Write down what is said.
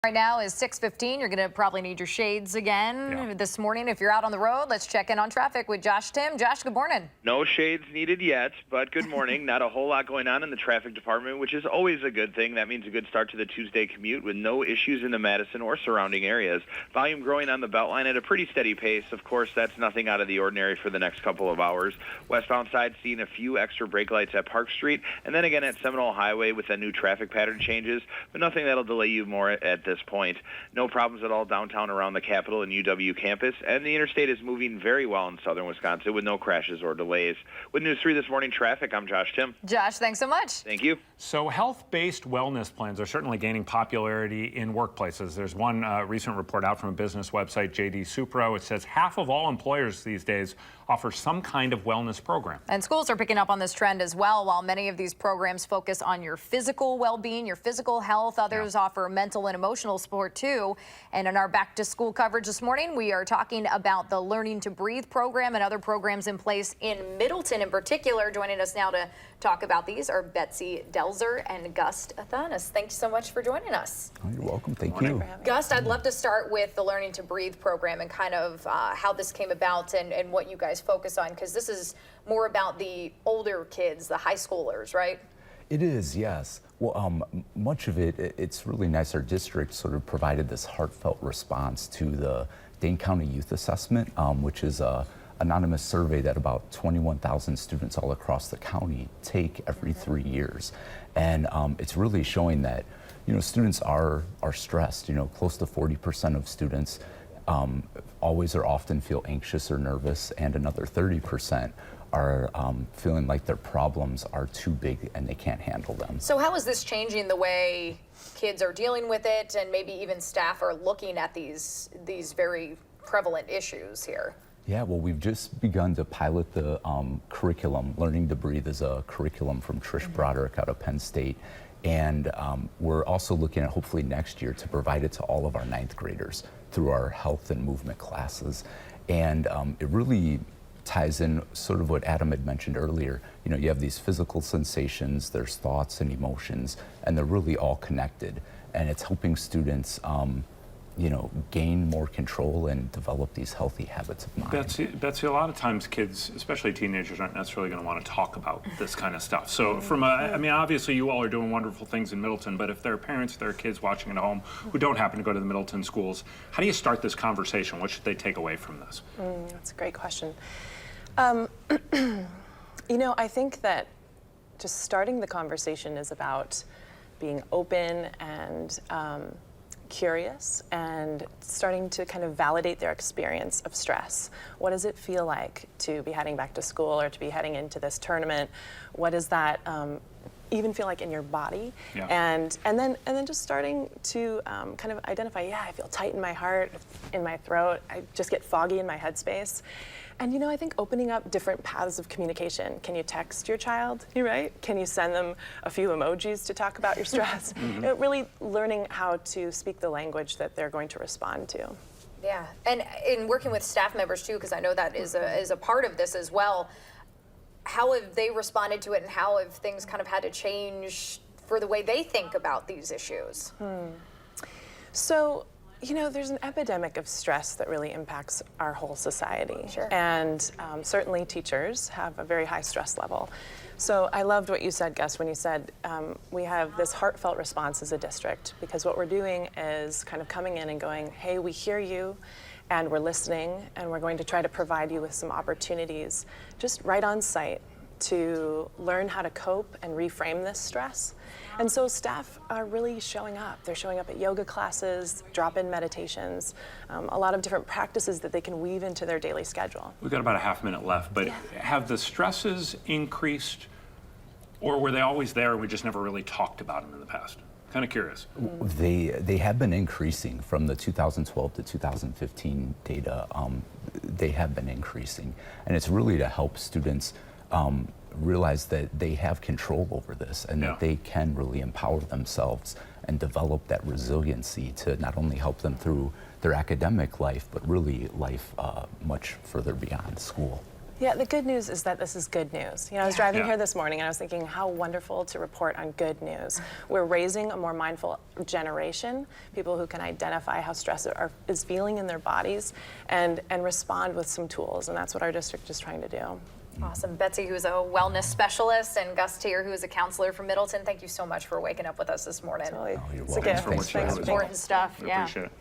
Right now is 6:15. You're going to probably need your shades again this morning. If you're out on the road, let's check in on traffic with Josh Tim. Josh, good morning. No shades needed yet, but good morning. Not a whole lot going on in the traffic department, which is always a good thing. That means a good start to the Tuesday commute with no issues in the Madison or surrounding areas. Volume growing on the Beltline at a pretty steady pace. Of course, that's nothing out of the ordinary for the next couple of hours. Westbound side seeing a few extra brake lights at Park Street, and then again at Seminole Highway with the new traffic pattern changes, but nothing that'll delay you more at this point. No problems at all downtown around the Capitol and UW campus, and the interstate is moving very well in southern Wisconsin with no crashes or delays. With News 3 This Morning Traffic, I'm Josh Tim. Josh, thanks so much. Thank you. So health-based wellness plans are certainly gaining popularity in workplaces. There's one recent report out from a business website, JD Supro. It says half of all employers these days offer some kind of wellness program. And schools are picking up on this trend as well. While many of these programs focus on your physical well-being, your physical health, others offer mental and emotional support too. And in our back to school coverage this morning, we are talking about the Learning to Breathe program and other programs in place in Middleton in particular. Joining us now to talk about these are Betsy Delzer and Gust Athanas. Thank you so much for joining us. Oh, you're welcome. Thank you. Gust, I'd love to start with the Learning to Breathe program and kind of how this came about and what you guys focus on, because this is more about the older kids, the high schoolers, right? It is, yes. Well, much of it's really nice. Our district sort of provided this heartfelt response to the Dane County Youth Assessment, which is a anonymous survey that about 21,000 students all across the county take every 3 years. And it's really showing that, students are stressed. Close to 40% of students always or often feel anxious or nervous, and another 30% are feeling like their problems are too big and they can't handle them. So how is this changing the way kids are dealing with it, and maybe even staff are looking at these very prevalent issues here? Yeah, well, we've just begun to pilot the curriculum. Learning to Breathe is a curriculum from Trish Broderick out of Penn State. And we're also looking at hopefully next year to provide it to all of our 9th graders through our health and movement classes. And it really ties in sort of what Adam had mentioned earlier. You have these physical sensations, there's thoughts and emotions, and they're really all connected. And it's helping students gain more control and develop these healthy habits of mind. Betsy, a lot of times kids, especially teenagers, aren't necessarily going to want to talk about this kind of stuff. So obviously you all are doing wonderful things in Middleton, but if there are parents, there are kids watching at home who don't happen to go to the Middleton schools, how do you start this conversation? What should they take away from this? That's a great question. I think that just starting the conversation is about being open and curious and starting to kind of validate their experience of stress. What does it feel like to be heading back to school or to be heading into this tournament? What does that even feel like in your body? Yeah. And then just starting to kind of identify, I feel tight in my heart, in my throat, I just get foggy in my headspace. And I think opening up different paths of communication. Can you text your child, right? Can you send them a few emojis to talk about your stress? Really learning how to speak the language that they're going to respond to. Yeah, and in working with staff members too, because I know that is a part of this as well. How have they responded to it, and how have things kind of had to change for the way they think about these issues? So, there's an epidemic of stress that really impacts our whole society. Sure. And certainly teachers have a very high stress level. So I loved what you said, Gus, when you said we have this heartfelt response as a district, because what we're doing is kind of coming in and going, hey, we hear you, and we're listening, and we're going to try to provide you with some opportunities just right on site to learn how to cope and reframe this stress. And so staff are really showing up. They're showing up at yoga classes, drop-in meditations, a lot of different practices that they can weave into their daily schedule. We've got about a half minute left, but have the stresses increased, or were they always there and we just never really talked about them in the past? Kind of curious. They have been increasing from the 2012 to 2015 data. They have been increasing, and it's really to help students realize that they have control over this, and that they can really empower themselves and develop that resiliency to not only help them through their academic life, but really life much further beyond school. Yeah, the good news is that this is good news. You know, I was driving Yeah. here this morning and I was thinking how wonderful to report on good news. We're raising a more mindful generation, people who can identify how stress is feeling in their bodies and respond with some tools, and that's what our district is trying to do. Awesome. Betsy, who is a wellness specialist, and Gus Tier, who is a counselor from Middleton, thank you so much for waking up with us this morning. Really, you're it's a welcome. gift. for what you Thanks do. for being Important stuff. I Yeah. appreciate it.